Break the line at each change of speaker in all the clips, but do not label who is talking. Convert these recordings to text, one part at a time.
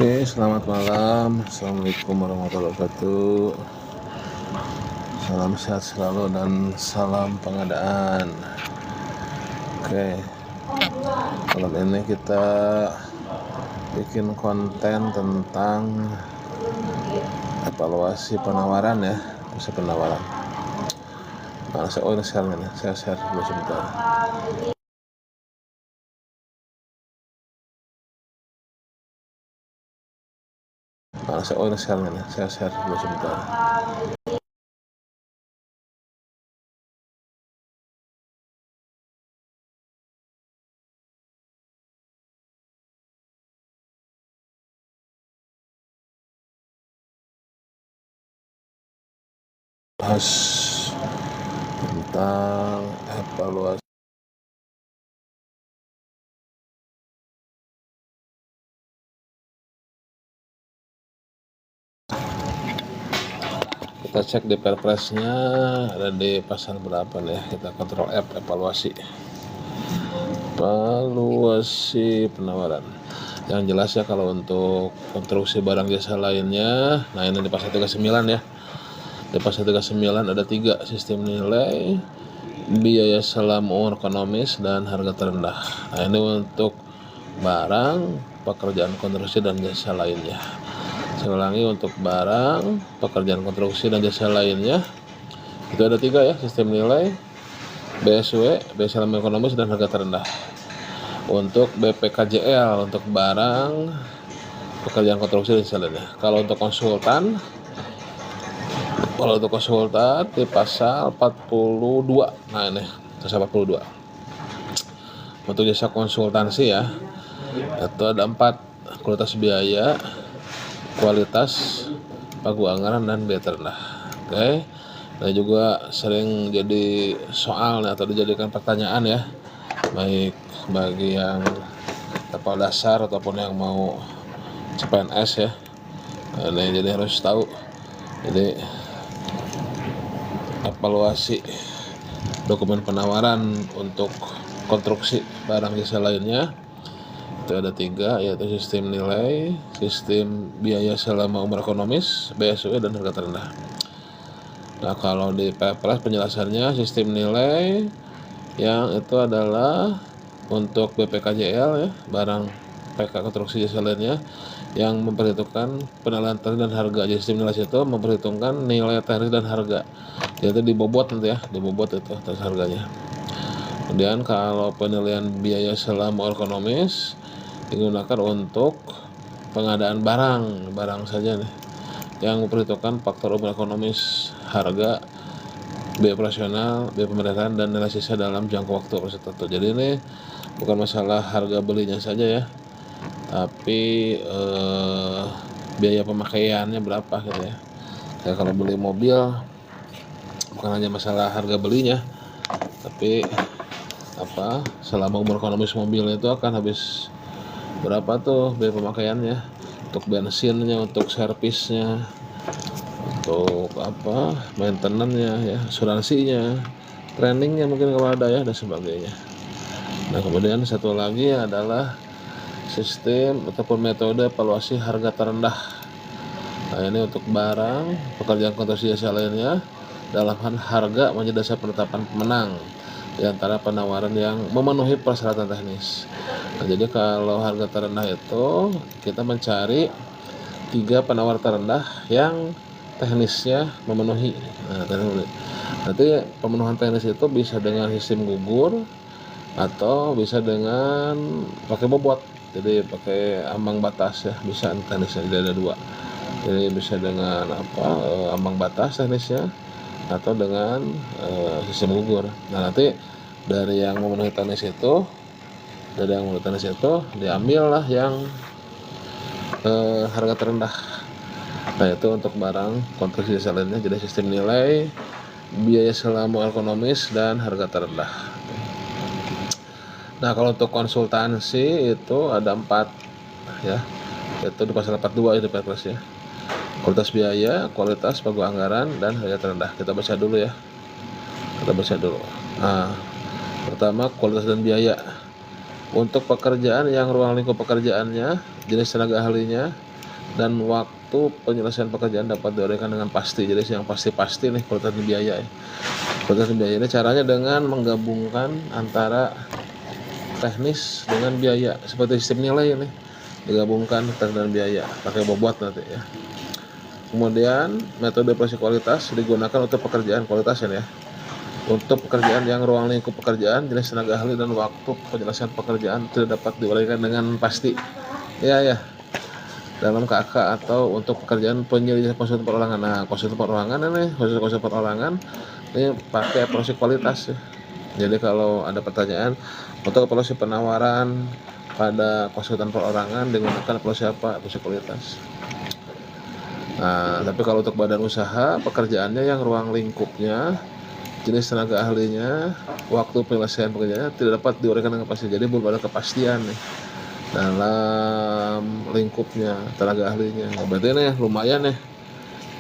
Oke, selamat malam. Assalamualaikum warahmatullahi wabarakatuh. Salam sehat selalu dan salam pengadaan. Oke, malam ini kita bikin konten tentang evaluasi penawaran ya, bisa penawaran. Nah, ini sekarang ini, saya share dulu sebentar. Ini sekarang ini, saya share dulu sebentar. Bahas tentang evaluasi. Kita cek di perpresnya ada di pasal berapa nih, kita kontrol F, evaluasi penawaran. Yang jelas ya, kalau untuk konstruksi barang jasa lainnya, nah ini di pasal 39 ya. Di pasal 39 ada 3 sistem nilai, biaya selama umur ekonomis, dan harga terendah. Nah ini untuk barang, pekerjaan konstruksi dan jasa lainnya. Saya ulangi, untuk barang, pekerjaan konstruksi dan jasa lainnya itu ada 3 ya, sistem nilai, BSW, biaya selama ekonomis, dan harga terendah. Untuk BPKJL, untuk barang, pekerjaan konstruksi dan jasa lainnya. Kalau untuk konsultan di pasal 42. Nah ini pasal 42. Untuk jasa konsultansi ya, itu ada 4: kualitas biaya, kualitas, pagu anggaran, dan biaya terendah. Oke. Nah juga sering jadi soal atau dijadikan pertanyaan ya, baik bagi yang kepala dasar ataupun yang mau CPNS ya. Nah, ini jadi harus tahu. Jadi evaluasi dokumen penawaran untuk konstruksi barang jasa lainnya itu ada 3, yaitu sistem nilai, sistem biaya selama umur ekonomis, BSW, dan harga terendah. Nah kalau di Perpres penjelasannya, sistem nilai yang itu adalah untuk BPKJL ya, barang PK konstruksi jasa lainnya, yang memperhitungkan penilaian teknis dan harga. Jadi sistem nilai itu memperhitungkan nilai teknis dan harga, yaitu dibobot nanti ya, dibobot itu atas harganya. Kemudian kalau penilaian biaya selama ekonomis digunakan untuk pengadaan barang saja nih, yang memperhitungkan faktor umur ekonomis, harga, biaya operasional, biaya pemerintahan, dan nilai sisa dalam jangka waktu tertentu. Jadi ini bukan masalah harga belinya saja ya, tapi biaya pemakaiannya berapa gitu ya. Kayak kalau beli mobil bukan hanya masalah harga belinya, tapi selama umur ekonomis mobil itu akan habis berapa tuh biaya pemakaiannya, untuk bensinnya, untuk servisnya, untuk maintenance-nya ya, asuransinya, trainingnya mungkin kalau ada ya, dan sebagainya. Nah kemudian satu lagi adalah sistem ataupun metode evaluasi harga terendah. Nah ini untuk barang, pekerjaan konstruksi jasa lainnya, dalam hal harga menjadi dasar penetapan pemenang di antara penawaran yang memenuhi persyaratan teknis. Nah jadi kalau harga terendah itu kita mencari 3 penawar terendah yang teknisnya memenuhi. Nah nanti pemenuhan teknis itu bisa dengan sistem gugur atau bisa dengan pakai bobot, jadi pakai ambang batas ya, bisa teknisnya. Jadi ada 2, jadi bisa dengan ambang batas teknisnya atau dengan sistem gugur. Nah nanti dari yang memenuhi teknis itu, diambil lah yang harga terendah. Nah itu untuk barang konstruksi jasa lainnya, jadi sistem nilai, biaya selama ekonomis, dan harga terendah. Nah kalau untuk konsultansi itu ada 4 ya, itu di pasal 42 itu Perpres ya. Kualitas biaya, kualitas, pagu anggaran, dan harga terendah. Kita baca dulu ya. Nah pertama, kualitas dan biaya. Untuk pekerjaan yang ruang lingkup pekerjaannya, jenis tenaga ahlinya, dan waktu penyelesaian pekerjaan dapat diuraikan dengan pasti. Jadi yang pasti-pasti nih kualitas dan biaya ya. Kualitas dan biaya ini caranya dengan menggabungkan antara teknis dengan biaya, seperti sistem nilai ini digabungkan teknis dan biaya pakai bobot nanti ya. Kemudian metode evaluasi kualitas digunakan untuk pekerjaan kualitas ya. Untuk pekerjaan yang ruang lingkup pekerjaan, jenis tenaga ahli dan waktu penyelesaian pekerjaan tidak dapat diuraikan dengan pasti. Ya. Dalam KK atau untuk pekerjaan penyelidikan konsultan perorangan. Nah, konsultan perorangan ini, konsultan perorangan ini pakai evaluasi kualitas ya. Jadi kalau ada pertanyaan untuk evaluasi penawaran pada konsultan perorangan digunakan evaluasi apa? Evaluasi kualitas. Nah, tapi kalau untuk badan usaha, pekerjaannya yang ruang lingkupnya, jenis tenaga ahlinya, waktu penyelesaian pekerjaannya tidak dapat diuraikan dengan pasti. Jadi belum ada kepastian nih dalam lingkupnya tenaga ahlinya. Berarti ini lumayan ya,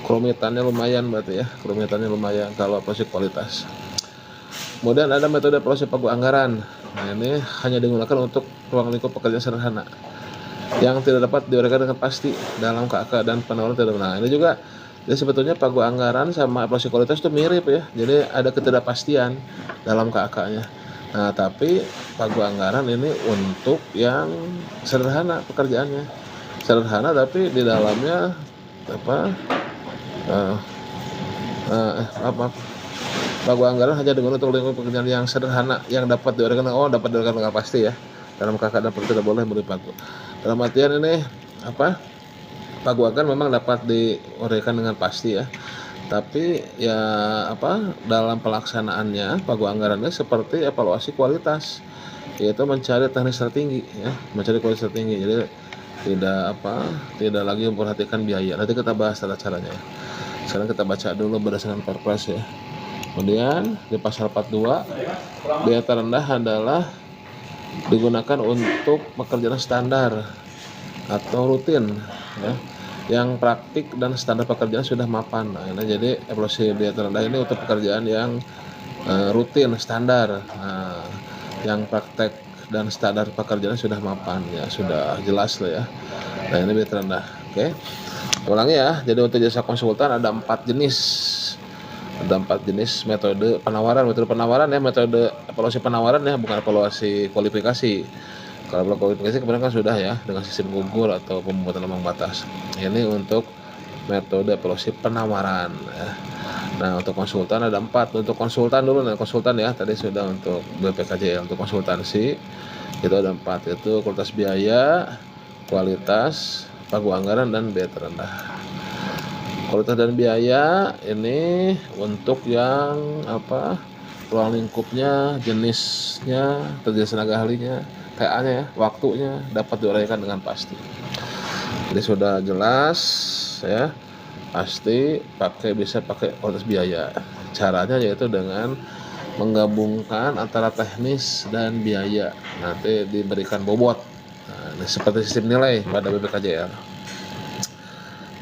kerumitannya lumayan berarti ya, kerumitannya lumayan kalau evaluasi kualitas. Kemudian ada metode evaluasi pagu anggaran. Nah, ini hanya digunakan untuk ruang lingkup pekerjaan sederhana yang tidak dapat diuraikan dengan pasti dalam KK dan penawaran tidak benar. Ini juga jadi sebetulnya pagu anggaran sama evaluasi kualitas itu mirip ya. Jadi ada ketidakpastian dalam KK-nya. Nah, tapi pagu anggaran ini untuk yang sederhana pekerjaannya. Sederhana tapi di dalamnya pagu anggaran hanya digunakan untuk lingkup pekerjaan yang sederhana yang dapat diuraikan dengan pasti ya. Dalam KK dan tidak boleh beri pagu. Dalam artian ini pagu anggaran memang dapat diuraikan dengan pasti ya. Tapi ya dalam pelaksanaannya pagu anggarannya seperti evaluasi kualitas, yaitu mencari teknis tertinggi ya, mencari kualitas tertinggi. Jadi tidak lagi memperhatikan biaya. Nanti kita bahas tata caranya ya. Sekarang kita baca dulu berdasarkan Perpres ya. Kemudian di pasal 42 biaya terendah adalah digunakan untuk pekerjaan standar atau rutin ya, yang praktik dan standar pekerjaan sudah mapan. Nah, ini jadi evaluasi biaya terendah ini untuk pekerjaan yang rutin standar, yang praktek dan standar pekerjaan sudah mapan ya, sudah jelas lah ya. Nah, ini biaya terendah. Oke, ulangi ya. Jadi untuk jasa konsultan ada 4 jenis. Ada 4 jenis metode penawaran. Metode penawaran ya, metode evaluasi penawaran ya, bukan evaluasi kualifikasi. Kalau kualifikasi kemarin kan sudah ya dengan sistem gugur atau pembuatan ambang batas. Ini untuk metode evaluasi penawaran ya. Nah, untuk konsultan ada 4. Untuk konsultan dulu, konsultan ya, tadi sudah untuk BPKJL. Untuk konsultansi itu ada 4, yaitu kualitas biaya, kualitas, pagu anggaran, dan biaya terendah. Kualitas dan biaya ini untuk yang ruang lingkupnya, jenisnya, jenis tenaga ahlinya, TA-nya ya, waktunya dapat diuraikan dengan pasti. Jadi sudah jelas ya, pasti bisa pakai kualitas biaya. Caranya yaitu dengan menggabungkan antara teknis dan biaya. Nanti diberikan bobot. Nah, ini seperti sistem nilai pada BPKJL.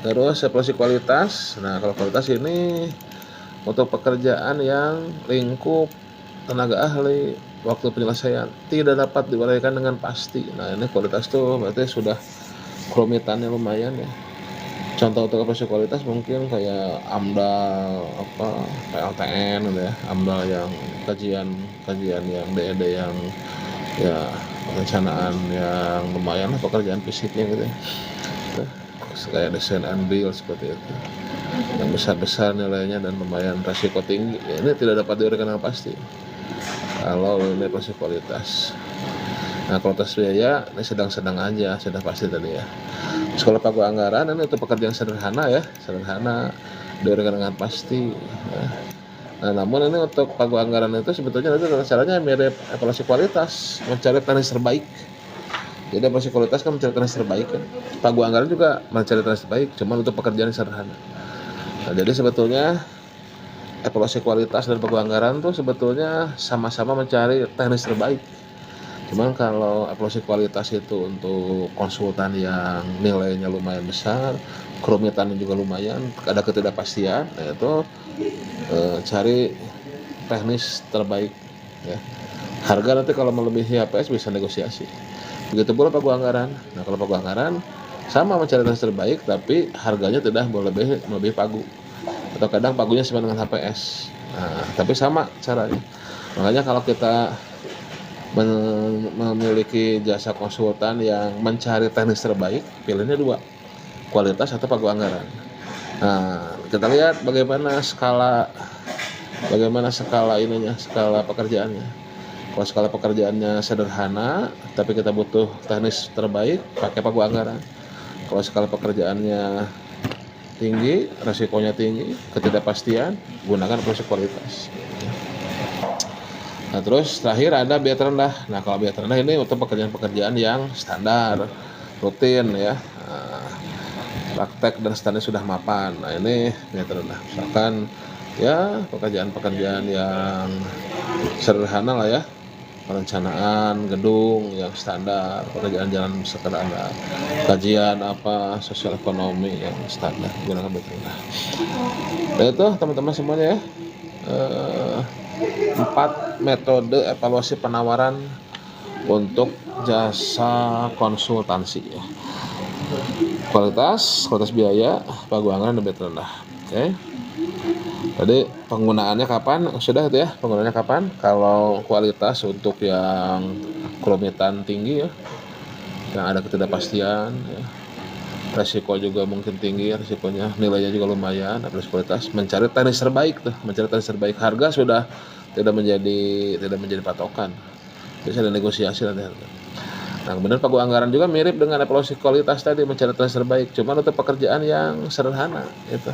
Terus evaluasi kualitas. Nah, kalau kualitas ini untuk pekerjaan yang lingkup tenaga ahli, waktu penyelesaian tidak dapat diuraikan dengan pasti. Nah, ini kualitas tuh berarti sudah kerumitannya lumayan ya. Contoh untuk evaluasi kualitas mungkin kayak AMDAL PLTN gitu ya, AMDAL yang kajian yang DED yang ya perencanaan yang lumayan lah, pekerjaan fisiknya gitu ya. Kayak desain and build seperti itu, yang besar-besar nilainya dan lumayan resiko tinggi ya, ini tidak dapat diuraikan dengan pasti kalau ini evaluasi kualitas. Nah, kualitas biaya ini sedang-sedang aja, sudah pasti tadi ya. Sekolah pagu anggaran ini untuk pekerjaan sederhana ya, sederhana diuraikan dengan pasti ya. Nah, namun ini untuk pagu anggaran itu sebetulnya itu caranya mirip evaluasi kualitas, mencari teknis terbaik. Jadi evaluasi kualitas kan mencari teknis terbaik kan. Pagu anggaran juga mencari teknis terbaik, cuma untuk pekerjaan yang sederhana. Nah, jadi sebetulnya evaluasi kualitas dan pagu anggaran tuh sebetulnya sama-sama mencari teknis terbaik. Cuman kalau evaluasi kualitas itu untuk konsultan yang nilainya lumayan besar, kerumitannya juga lumayan, ada ketidakpastian, nah itu cari teknis terbaik ya. Harga nanti kalau melebihi HPS bisa negosiasi. Begitu pula pagu anggaran. Nah, kalau pagu anggaran sama mencari teknis terbaik, tapi harganya tidak boleh lebih pagu, atau kadang pagunya sama dengan HPS. Nah, tapi sama caranya. Makanya kalau kita memiliki jasa konsultan yang mencari teknis terbaik, pilihnya dua, kualitas atau pagu anggaran. Nah, kita lihat bagaimana skala skala pekerjaannya. Kalau skala pekerjaannya sederhana, tapi kita butuh teknis terbaik, pakai pagu anggaran. Kalau skala pekerjaannya tinggi, resikonya tinggi, ketidakpastian, gunakan aplikasi kualitas. Nah, terus terakhir ada biaya terendah. Nah, kalau biaya terendah ini untuk pekerjaan-pekerjaan yang standar, rutin ya. Nah, praktek dan standar sudah mapan. Nah, ini biaya terendah. Misalkan ya pekerjaan-pekerjaan yang sederhana lah ya. Perencanaan gedung yang standar, pekerjaan jalan sederhana, kajian sosial ekonomi yang standar, gunakan biaya terendah. Nah, itu teman-teman semuanya ya. 4 metode evaluasi penawaran untuk jasa konsultansi ya. Kualitas biaya, pagu anggaran, dan biaya terendah. Oke. Jadi penggunaannya kapan? Sudah itu ya, penggunaannya kapan? Kalau kualitas untuk yang kerumitan tinggi ya, yang ada ketidakpastian ya. Resiko juga mungkin tinggi, resikonya nilainya juga lumayan. Apalagi kualitas, mencari teknis terbaik, harga sudah tidak menjadi patokan, bisa ada negosiasi nanti harga. Nah, kemudian pagu anggaran juga mirip dengan evaluasi kualitas tadi, mencari teknis terbaik, cuma untuk pekerjaan yang sederhana gitu.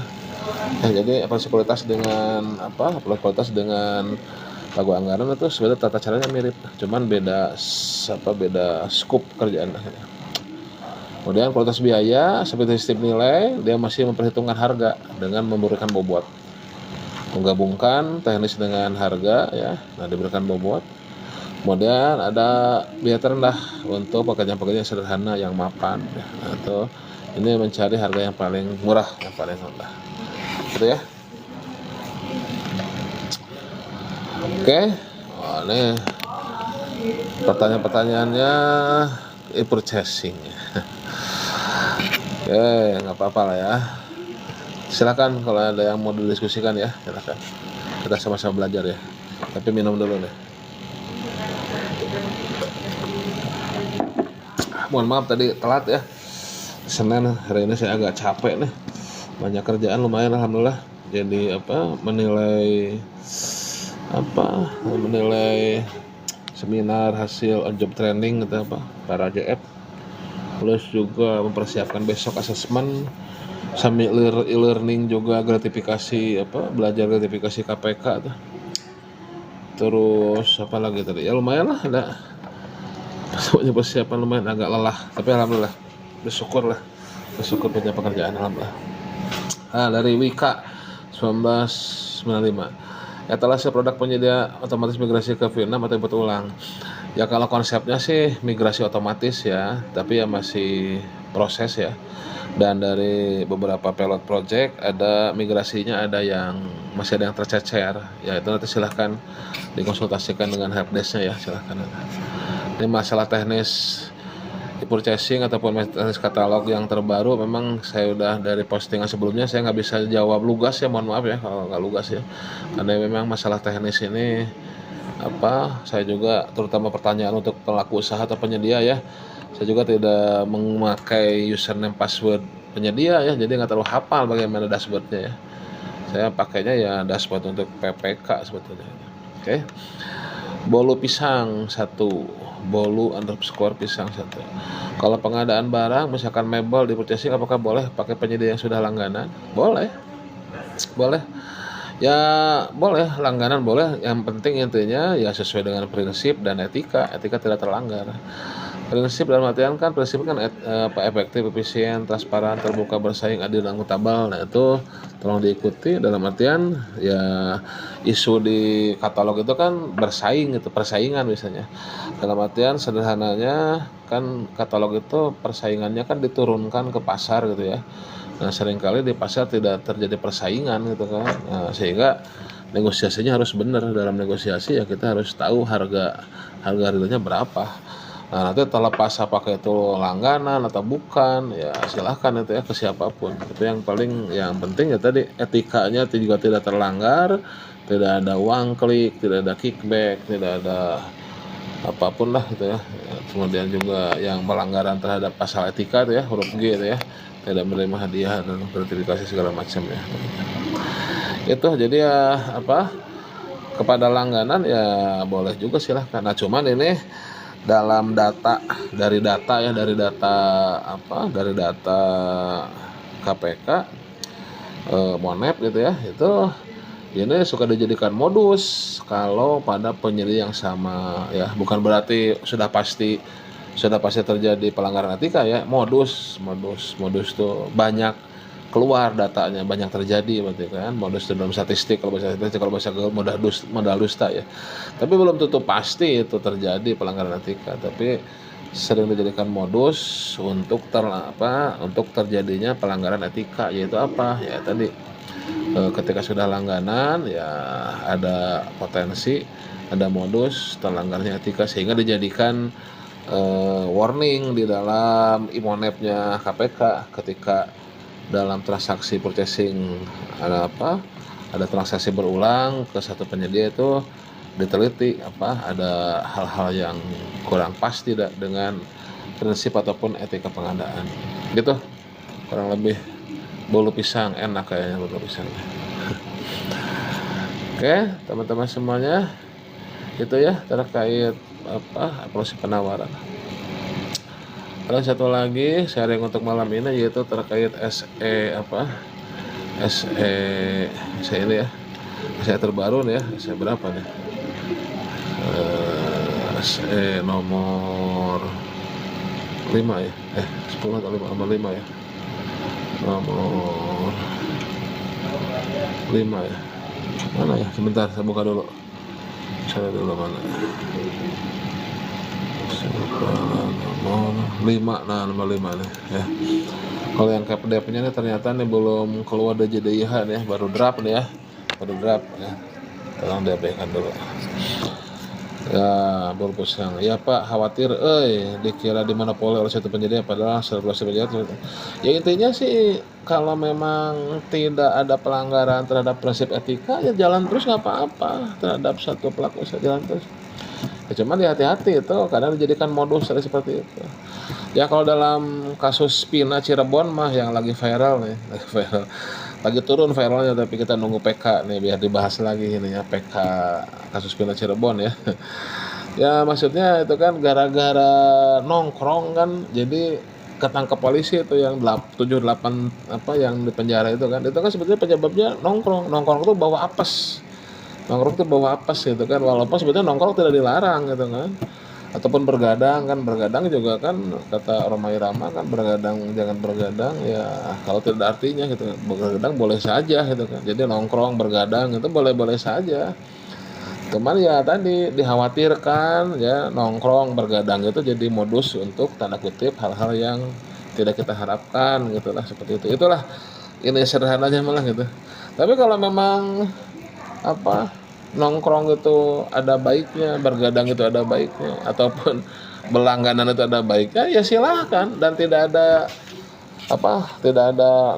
Nah, jadi evaluasi kualitas dengan pagu anggaran itu sebenarnya tata caranya mirip, cuman beda scope kerjaan. Kemudian kualitas biaya seperti sistem nilai, dia masih memperhitungkan harga dengan memberikan bobot, menggabungkan teknis dengan harga ya. Nah, diberikan bobot. Kemudian ada biaya terendah untuk pekerjaan-pekerjaan sederhana yang mapan ya. Atau ini mencari harga yang paling murah, yang paling rendah. Gitu ya. Oke. Ini pertanyaan-pertanyaannya e-purchasing. Oke, nggak apa-apa lah ya. Silakan kalau ada yang mau didiskusikan ya, silakan. Kita sama-sama belajar ya. Tapi minum dulu nih. Mohon maaf tadi telat ya. Senin hari ini saya agak capek nih. Banyak kerjaan lumayan alhamdulillah. Jadi menilai seminar hasil on job training gitu para JF. Plus juga mempersiapkan besok asesmen, sambil e-learning juga gratifikasi belajar gratifikasi KPK tuh. Terus apa lagi tadi? Ya lumayan lah, ada persiapan lumayan, agak lelah, tapi alhamdulillah bersyukur punya pekerjaan alhamdulillah. Dari Wika 1995. Etalase produk penyedia otomatis migrasi ke Vietnam atau input ulang. Ya kalau konsepnya sih migrasi otomatis ya, tapi ya masih proses ya. Dan dari beberapa pilot project ada migrasinya, masih ada yang tercecer. Ya itu nanti silahkan dikonsultasikan dengan helpdesk-nya ya, silahkan. Ini masalah teknis e-purchasing ataupun teknis katalog yang terbaru, memang saya udah dari postingan sebelumnya saya nggak bisa jawab lugas ya, mohon maaf ya kalau nggak lugas ya, karena memang masalah teknis ini saya juga terutama pertanyaan untuk pelaku usaha atau penyedia ya, saya juga tidak memakai username password penyedia ya, jadi nggak terlalu hafal bagaimana dashboardnya ya. Saya pakainya ya dashboard untuk PPK sebetulnya. Oke. Bolu pisang 1, bolu_pisang 1. Kalau pengadaan barang misalkan mebel di purchasing, apakah boleh pakai penyedia yang sudah langganan? Boleh ya, boleh langganan boleh, yang penting intinya ya sesuai dengan prinsip dan etika tidak terlanggar. Prinsip dalam artian kan efektif, efisien, transparan, terbuka, bersaing, adil, dan akuntabel. Nah itu tolong diikuti, dalam artian ya isu di katalog itu kan bersaing, itu persaingan misalnya. Dalam artian sederhananya kan katalog itu persaingannya kan diturunkan ke pasar gitu ya. Nah seringkali di pasar tidak terjadi persaingan gitu kan. Nah, sehingga negosiasinya harus benar. Dalam negosiasi ya kita harus tahu harga realnya berapa. Nah, nanti terlepas apakah itu langganan atau bukan, ya silahkan itu ya ke siapapun. Itu yang penting ya tadi etikanya juga tidak terlanggar, tidak ada uang klik, tidak ada kickback, tidak ada apapun lah gitu ya. Kemudian juga yang pelanggaran terhadap pasal etika itu ya, huruf G itu ya, tidak menerima hadiah dan gratifikasi segala macam ya. Itu jadi ya kepada langganan ya boleh juga silahkan. Nah cuman ini dalam dari data KPK Monep gitu ya, itu ini suka dijadikan modus kalau pada penyedia yang sama ya, bukan berarti sudah pasti terjadi pelanggaran etika ya. Modus tuh banyak keluar datanya, banyak terjadi berarti kan. Modus dalam statistik, kalau bahasa modal dusta ya. Tapi belum tentu pasti itu terjadi pelanggaran etika, tapi sering dijadikan modus untuk terjadinya pelanggaran etika, yaitu ya tadi ketika sudah langganan ya ada potensi, ada modus terlanggarnya etika, sehingga dijadikan warning di dalam imonepnya KPK ketika dalam transaksi purchasing ada transaksi berulang ke satu penyedia itu diteliti ada hal-hal yang kurang pas tidak dengan prinsip ataupun etika pengadaan gitu, kurang lebih. Bolu pisang enak kayaknya, bolu pisang. Oke teman-teman semuanya, itu ya terkait proses penawaran. Ada satu lagi sharing untuk malam ini, yaitu terkait SE ini ya, SE terbaru nih ya, SE berapa nih? SE nomor 5 ya, 10 atau 5, nomor 5 ya, nomor 5 ya, mana ya, sebentar saya buka dulu, saya dulu mana nomor 5, nah nomor 5 nih ya. Kalau yang PDF-nya nih ternyata nih belum keluar dari JDIH nih ya, baru draft nih ya, ya. Tolong diabaikan dulu. Ya, bolu pisang. Ya Pak, khawatir dikira dimonopoli oleh satu penyedia padahal seluruh penyedia. Ya intinya sih kalau memang tidak ada pelanggaran terhadap prinsip etika ya jalan terus, nggak apa-apa terhadap satu pelaku usaha, jalan terus. Ya, cuman hati-hati itu kadang dijadikan modus seperti itu. Ya kalau dalam kasus Pina Cirebon mah yang lagi viral nih, lagi turun viralnya, tapi kita nunggu PK nih biar dibahas lagi ini ya, PK kasus Pina Cirebon ya. Ya maksudnya itu kan gara-gara nongkrong kan, jadi ketangkep polisi itu yang 7-8 yang di penjara itu kan sebetulnya penyebabnya nongkrong itu bawa apes. Nongkrong itu bawa apes gitu kan, walaupun sebetulnya nongkrong tidak dilarang gitu kan, ataupun bergadang juga kan, kata Rhoma Irama kan, jangan bergadang ya kalau tidak ada artinya gitu. Bergadang boleh saja gitu kan, jadi nongkrong bergadang itu boleh saja. Cuman ya tadi dikhawatirkan ya nongkrong bergadang itu jadi modus untuk tanda kutip hal-hal yang tidak kita harapkan gitulah, seperti itu. Itulah ini sederhananya malah gitu. Tapi kalau memang nongkrong itu ada baiknya, bergadang itu ada baiknya, ataupun berlangganan itu ada baiknya, ya silahkan. Dan tidak ada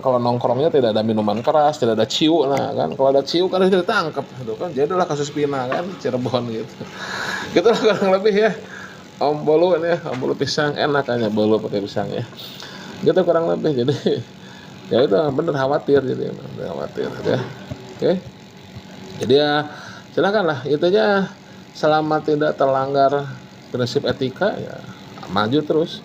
kalau nongkrongnya tidak ada minuman keras, tidak ada ciu lah kan. Kalau ada ciu kan sudah ditangkap gitu kan. Jadilah kasus Pina kan Cirebon gitu. Gitulah kurang lebih ya. Om bolu pisang enak aja, bolu pakai pisang ya. Gitu kurang lebih. Jadi ya itu bener khawatir ya. Oke. Jadi ya silakanlah, itunya selama tidak terlanggar prinsip etika ya maju terus.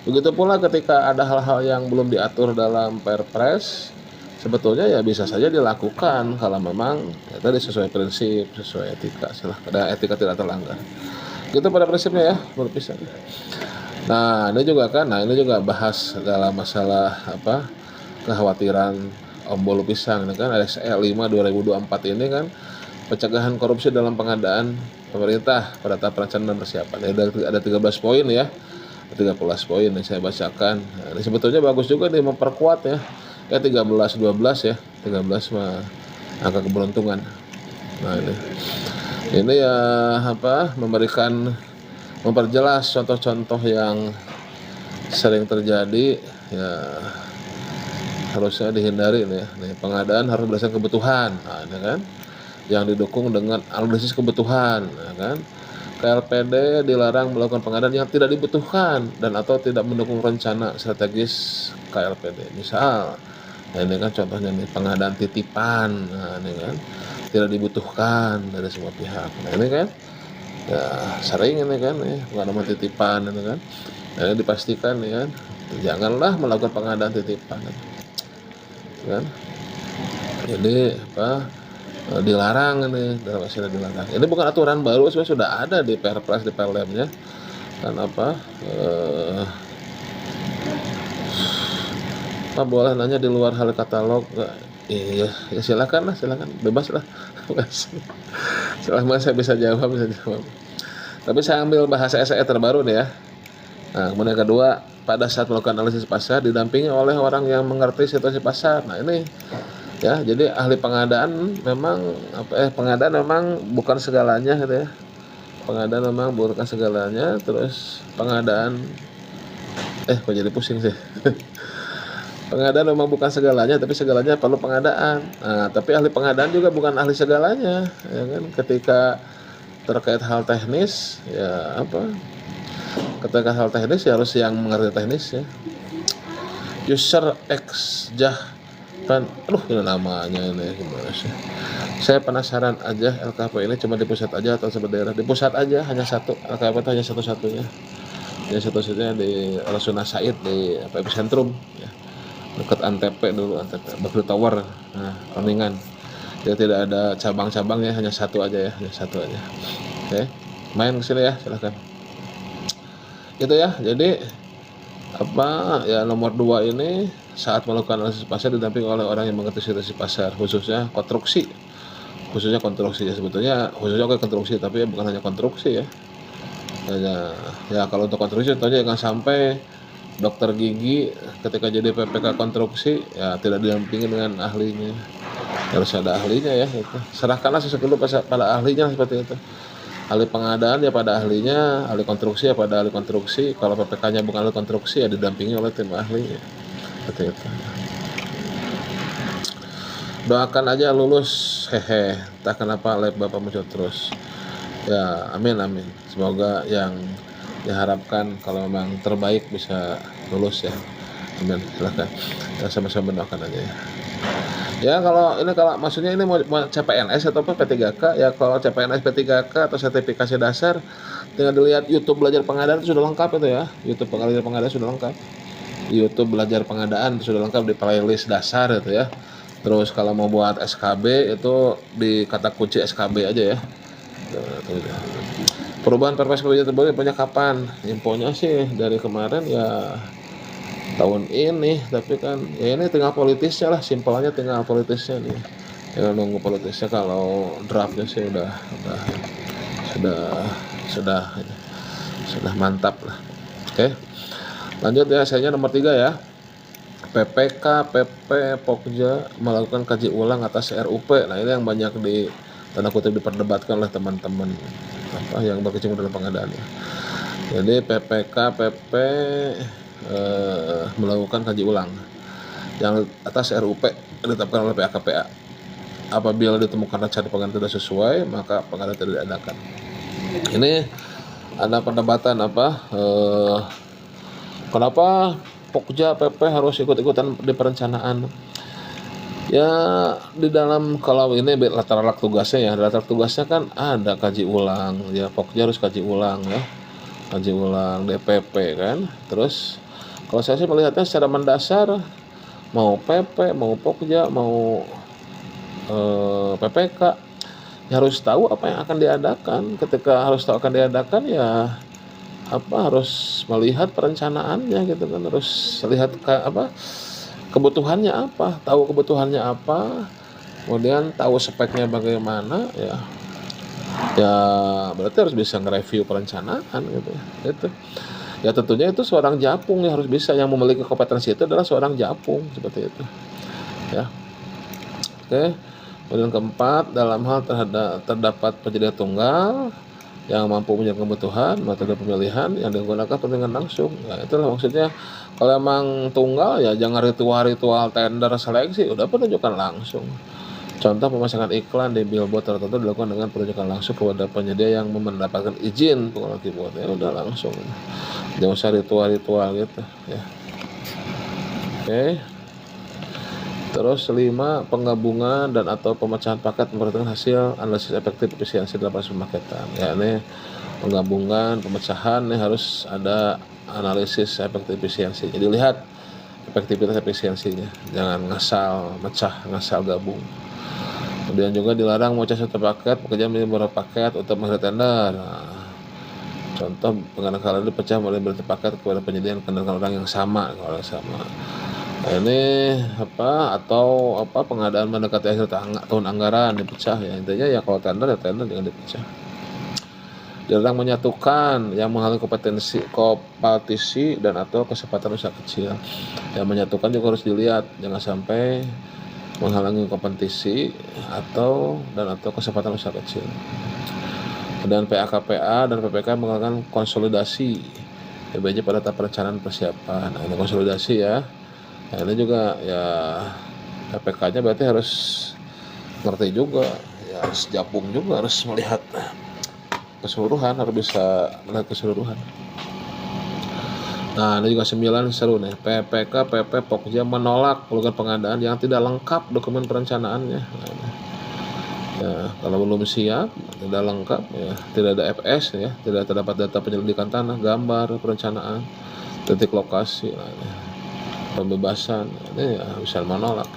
Begitu pula ketika ada hal-hal yang belum diatur dalam Perpres, sebetulnya ya bisa saja dilakukan kalau memang ya tadi sesuai prinsip, sesuai etika, silahkan, etika tidak terlanggar. Gitu pada prinsipnya ya, berpisah. Nah ini juga bahas dalam masalah kekhawatiran Om Bolu Pisang ini kan, SE 5 2024 ini kan, pencegahan korupsi dalam pengadaan pemerintah pada tahap perencanaan dan persiapan. Ada 13 poin ya, 13 poin yang saya bacakan. Nah, ini sebetulnya bagus juga nih memperkuat ya. 13-12 ya, 13 mah angka keberuntungan. Nah ini ya memberikan memperjelas contoh-contoh yang sering terjadi ya harusnya dihindari nih. Pengadaan harus berdasarkan kebutuhan, nah, ini kan yang didukung dengan analisis kebutuhan, nah, kan. KLPD dilarang melakukan pengadaan yang tidak dibutuhkan dan atau tidak mendukung rencana strategis KLPD. Misal, nah ini kan contohnya nih pengadaan titipan, nah ini kan tidak dibutuhkan dari semua pihak. Nah ini kan ya sering ini kan pengadaan titipan ini kan. Nah, dipastikan ya kan janganlah melakukan pengadaan titipan kan. Jadi dilarang ini dalam istilah dilarang. Ini bukan aturan baru, sebenarnya sudah ada di Perpres di Perlemnya kan boleh nanya di luar hal katalog. Iya ya silakan bebas lah. Selama saya bisa jawab. Tapi saya ambil bahasa SE terbaru nih ya. Nah, kemudian kedua, pada saat melakukan analisis pasar didampingi oleh orang yang mengerti situasi pasar. Nah ini ya, jadi ahli pengadaan memang pengadaan memang bukan segalanya gitu ya. Pengadaan memang bukan segalanya, terus pengadaan kok jadi pusing sih. Pengadaan memang bukan segalanya, tapi segalanya perlu pengadaan. Nah, tapi ahli pengadaan juga bukan ahli segalanya, ya kan? Ketika terkait hal teknis, ya ketika hal teknis ya harus yang mengerti teknis ya. User ini namanya ini gimana sih? Saya penasaran aja LKP ini cuma di pusat aja atau seperti daerah? Di pusat aja, hanya satu. LKP itu hanya satu-satunya. Ya satu-satunya di Rasuna Said di Epicentrum ya. Dekat Antep dulu, Bakri Tower. Nah, Kuningan. Dia tidak ada cabang-cabangnya, hanya satu aja. Oke. Main ke sini ya, silakan. Itu ya. Jadi nomor 2 ini saat melakukan analisis pasar didampingi oleh orang yang mengerti situasi pasar, khususnya konstruksi ya, sebetulnya khususnya konstruksi, tapi bukan hanya konstruksi ya. Kalau untuk konstruksi contohnya jangan sampai dokter gigi ketika jadi PPK konstruksi ya tidak didampingi dengan ahlinya, harus ada ahlinya ya. Itu serahkanlah sesuatu pada ahlinya seperti itu. Ahli pengadaan ya pada ahlinya, ahli konstruksi ya pada ahli konstruksi. Kalau PPK-nya bukan ahli konstruksi ya didampingi oleh tim ahli ya. Seperti itu. Doakan aja lulus, entah kenapa lab Bapak muncul terus ya, amin. Semoga yang diharapkan kalau memang terbaik bisa lulus ya, amin. Silahkan ya, sama-sama doakan aja ya. Kalau maksudnya ini mau CPNS atau P3K ya. Kalau CPNS P3K atau sertifikasi dasar tinggal dilihat YouTube belajar pengadaan itu sudah lengkap itu ya. YouTube belajar pengadaan sudah lengkap. YouTube belajar pengadaan itu sudah lengkap di playlist dasar itu ya. Terus kalau mau buat SKB itu di kata kunci SKB aja ya. Perubahan Perpres kebijakan terbaru banyak kapan? Infonya sih dari kemarin ya tahun ini, tapi kan ya ini tinggal politisnya lah, simpelnya tinggal politisnya nih. Tinggal nunggu politisnya. Kalau draftnya sih sudah mantap lah. Oke. Lanjut ya, saya nomor 3 ya. PPK, PP, Pokja melakukan kaji ulang atas RUP. Nah, ini yang banyak di tanda kutip diperdebatkan oleh teman-teman yang berkecimpung dalam pengadaan ya. Jadi PPK, PP melakukan kaji ulang yang atas RUP ditetapkan oleh PAKPA. Apabila ditemukan rencana pengadaan tidak sesuai, maka pengadaan tidak diadakan. Ini ada perdebatan kenapa Pokja PP harus ikut-ikutan di perencanaan. Ya di dalam kalau ini latar tugasnya ya, latar tugasnya kan ada kaji ulang ya, Pokja harus kaji ulang ya, kaji ulang DPP kan. Terus kalau saya sih melihatnya secara mendasar mau PP, mau Pokja, mau PPK ya harus tahu apa yang akan diadakan. Ketika harus tahu akan diadakan ya harus melihat perencanaannya gitu kan, harus lihat kebutuhannya apa, tahu kebutuhannya apa, kemudian tahu speknya bagaimana ya berarti harus bisa nge-review perencanaan gitu ya. Tentunya itu seorang japung yang harus bisa, yang memiliki kompetensi itu adalah seorang japung seperti itu ya. Oke. Kemudian keempat, dalam hal terdapat penjadian tunggal yang mampu menjaga kebutuhan, metode pemilihan yang digunakan perundingan langsung. Nah, itulah maksudnya. Kalau emang tunggal ya jangan ritual-ritual tender seleksi, udah penunjukan langsung. Contoh pemasangan iklan di billboard tertentu dilakukan dengan penunjukan langsung kepada penyedia yang mendapatkan izin pengelola keyboard. Ya udah langsung. Jangan usah ritual-ritual gitu ya. Oke. Terus 5, penggabungan dan atau pemecahan paket memperhatikan hasil analisis efektif efisiensi dalam proses pemaketan. Ya ini penggabungan, pemecahan ini harus ada analisis efektif efisiensi. Jadi lihat efektivitas efisiensinya. Jangan ngasal mecah, ngasal gabung. Kemudian juga dilarang memecah satu paket bekerja menjadi beberapa paket untuk menghadapi tender. Nah, contoh pengendaraan dipecah melalui berarti paket kepada penyedia kendaraan orang yang sama, kalau sama. Nah, ini atau pengadaan mendekati akhir tahun anggaran dipecah ya. Intinya ya kalau tender ya tender jangan dipecah. Dilarang menyatukan yang menghalangi kompetisi dan atau kesempatan usaha kecil. Yang menyatukan juga harus dilihat, jangan sampai menghalangi kompetisi atau kesempatan usaha kecil. Dan PAKPA dan PPK menggunakan konsolidasi BPJ pada tahap perencanaan persiapan. Nah, ini konsolidasi ya. Nah, ini juga ya PPK-nya berarti harus ngerti juga, ya harus gabung juga, harus melihat keseluruhan, harus bisa melihat keseluruhan. Nah, ini juga 9 seru nih. PPK, PP, Pokja menolak pelukan pengadaan yang tidak lengkap dokumen perencanaannya. Nah, ya, kalau belum siap, tidak lengkap, ya, tidak ada FS, ya, tidak terdapat data penyelidikan tanah, gambar perencanaan, titik lokasi, pembebasan, ini ya bisa menolak.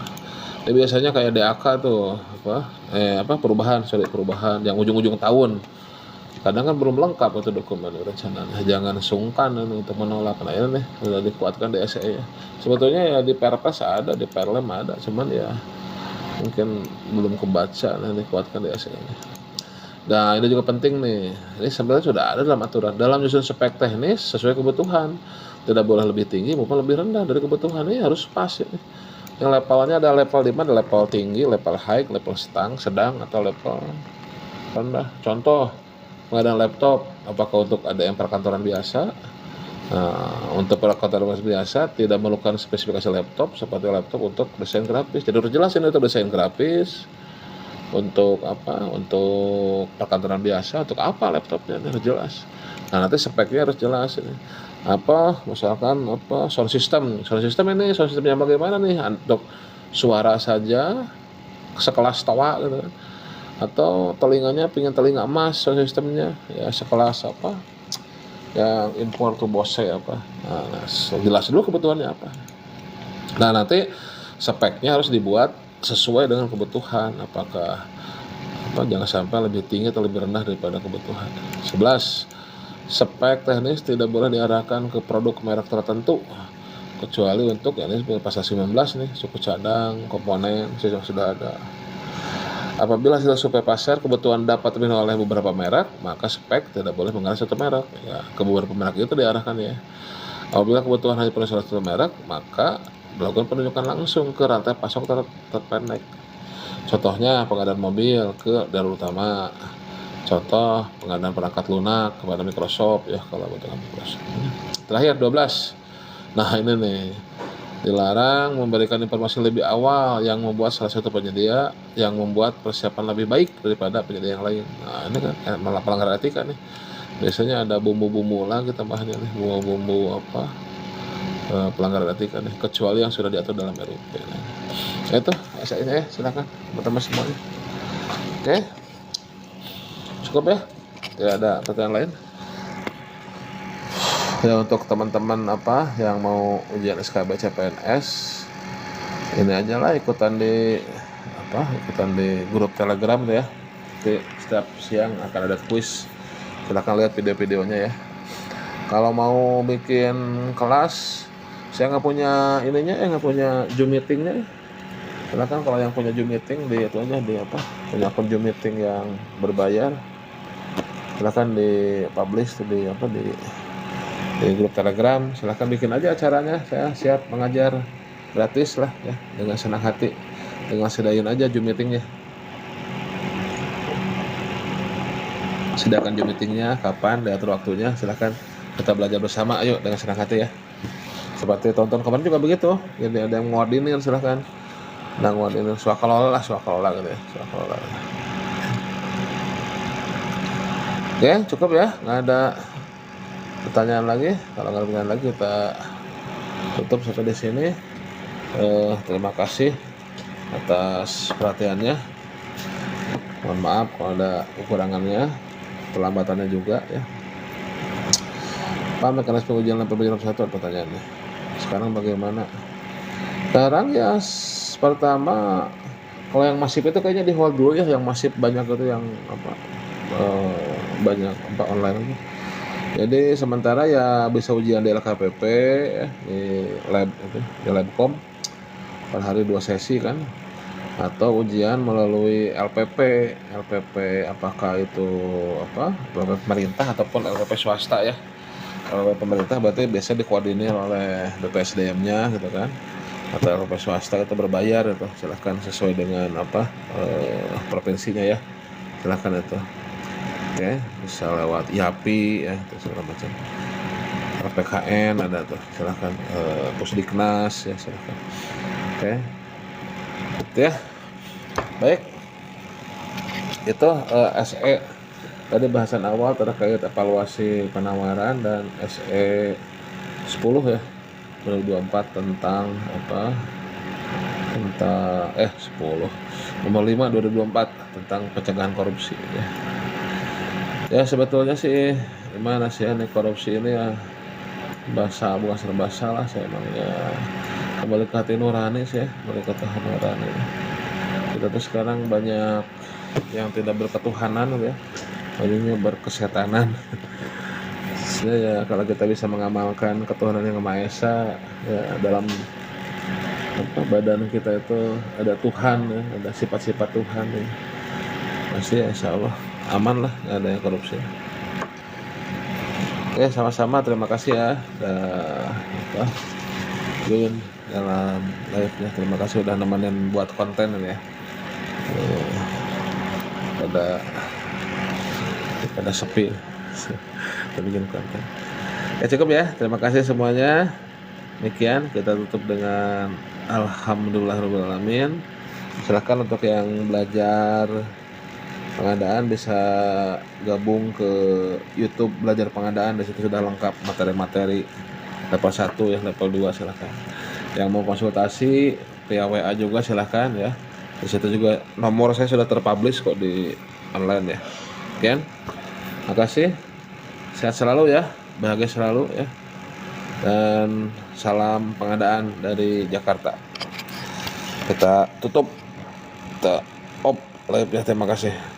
Ini biasanya kayak DAK tuh, perubahan yang ujung-ujung tahun. Kadang kan belum lengkap itu dokumen perencanaan. Jangan sungkan untuk menolak. Nah, ini nih sudah dikuatkan di SE ya. Sebetulnya ya di Perpres ada, di Perlem ada, cuman ya mungkin belum kebaca, dikuatkan di SE ini. Nah, ini juga penting nih. Ini sebenarnya sudah ada dalam aturan. Dalam nyusun spek teknis sesuai kebutuhan. Tidak boleh lebih tinggi maupun lebih rendah dari kebutuhan. Ini harus pas ya. Yang levelnya ada level di mana? Level tinggi, level high, level sedang atau level rendah. Contoh, pengadaan laptop, apakah untuk ada yang perkantoran biasa? Nah, untuk perkantoran biasa tidak memerlukan spesifikasi laptop seperti laptop untuk desain grafis. Jadi harus jelasin itu desain grafis. Untuk untuk perkantoran biasa, untuk apa laptopnya harus jelas. Nah, nanti speknya harus jelas ini. Misalkan sound system ini sound system yang bagaimana nih, untuk suara saja sekelas Towa gitu kan, atau telinganya pengen telinga emas sound systemnya ya sekelas yang import to Bose nah, jelas dulu kebutuhannya apa. Nah, nanti speknya harus dibuat sesuai dengan kebutuhan, apakah jangan sampai lebih tinggi atau lebih rendah daripada kebutuhan. 11. Spek teknis tidak boleh diarahkan ke produk merek tertentu kecuali untuk ini pasal 19 nih, suku cadang, komponen yang sudah ada. Apabila hasil survei pasar kebutuhan dapat dipenuhi oleh beberapa merek, maka spek tidak boleh mengarah satu merek ya, ke beberapa merek itu diarahkan ya. Apabila kebutuhan hanya dipenuhi satu merek, maka melakukan penunjukan langsung ke rantai pasok terpendek. Contohnya pengadaan mobil ke daerah utama. Contoh pengadaan perangkat lunak kepada Microsoft ya, kalau butuhkan Microsoft. Terakhir 12. Nah, ini nih, dilarang memberikan informasi lebih awal yang membuat salah satu penyedia yang membuat persiapan lebih baik daripada penyedia yang lain. Nah, ini kan malah pelanggaran etika nih. Biasanya ada bumbu-bumbu lagi tambahnya nih, bumbu pelanggaran etika nih, kecuali yang sudah diatur dalam RUP. Itu saya silakan teman-teman semuanya. Oke. Cukup ya, tidak ada pertanyaan lain ya. Untuk teman-teman yang mau ujian SKB CPNS, ini aja lah, ikutan di grup Telegram ya. Jadi setiap siang akan ada kuis, silahkan lihat video-videonya ya. Kalau mau bikin kelas, saya nggak punya nggak punya Zoom meetingnya. Silahkan kalau yang punya Zoom meeting di itu aja, punya akun Zoom meeting yang berbayar, silahkan di publish di grup Telegram. Silahkan bikin aja acaranya, saya siap mengajar gratis lah ya, dengan senang hati, dengan sedain aja Zoom meetingnya. sediakan Zoom meetingnya kapan, diatur waktunya, silahkan kita belajar bersama, ayo dengan senang hati ya. Seperti tonton kemarin juga begitu, jadi ada yang ngoordinir, silahkan ngoordinir swakalola gitu ya, swakalola. Oke, cukup ya, nggak ada pertanyaan lagi. Kalau nggak ada pertanyaan lagi kita tutup sampai di sini. Terima kasih atas perhatiannya. Mohon maaf kalau ada kekurangannya, kelambatannya juga ya. Pak, mekanisme ujian dan pembelajaran satu pertanyaannya. Sekarang bagaimana? Sekarang ya pertama kalau yang masif itu kayaknya di hold dulu ya, yang masif banyak itu yang banyak online aja. Jadi sementara ya bisa ujian di LKPP ya, di lab itu, di Labcom per hari 2 sesi kan, atau ujian melalui LPP apakah itu LPP pemerintah ataupun LPP swasta ya. Kalau pemerintah berarti biasa dikoordinir oleh BPSDM-nya gitu kan, atau LPP swasta itu berbayar itu, silahkan sesuai dengan provinsinya ya, silahkan itu. Oke, bisa lewat IAPI ya, itu segala macam. PKN ada tuh, silahkan Pusdiknas ya, silahkan. Oke, itu ya. Baik, itu SE tadi bahasan awal terkait evaluasi penawaran dan SE 10 ya 2024 tentang tentang 10 nomor 5 2024 tentang pencegahan korupsi ya. Ya sebetulnya sih gimana sih ya, nih korupsi ini ya bukan serba salah saya emang ya, kembali ke hati nurani sih ya, kembali ke hati nurani. Kita tuh sekarang banyak yang tidak berketuhanan ya, banyaknya berkesetanan. Ya kalau kita bisa mengamalkan ketuhanan yang Maha Esa ya, dalam badan kita itu ada Tuhan ya, ada sifat-sifat Tuhan ya, pasti ya, insya Allah aman lah, nggak ada yang korupsi. Oke, sama-sama, terima kasih ya join dalam live-nya. Terima kasih udah nemenin buat konten ini ya, pada sepi bikin konten ya. Cukup ya, terima kasih semuanya. Demikian kita tutup dengan alhamdulillahirobbilalamin. Silahkan untuk yang belajar pengadaan bisa gabung ke YouTube belajar pengadaan, di situ sudah lengkap materi-materi level 1 ya, level 2 silahkan. Yang mau konsultasi via WA juga silahkan ya. Di situ juga nomor saya sudah terpublish kok di online ya. Oke. Makasih. Sehat selalu ya, bahagia selalu ya. Dan salam pengadaan dari Jakarta. Kita tutup. Kita live ya, terima kasih.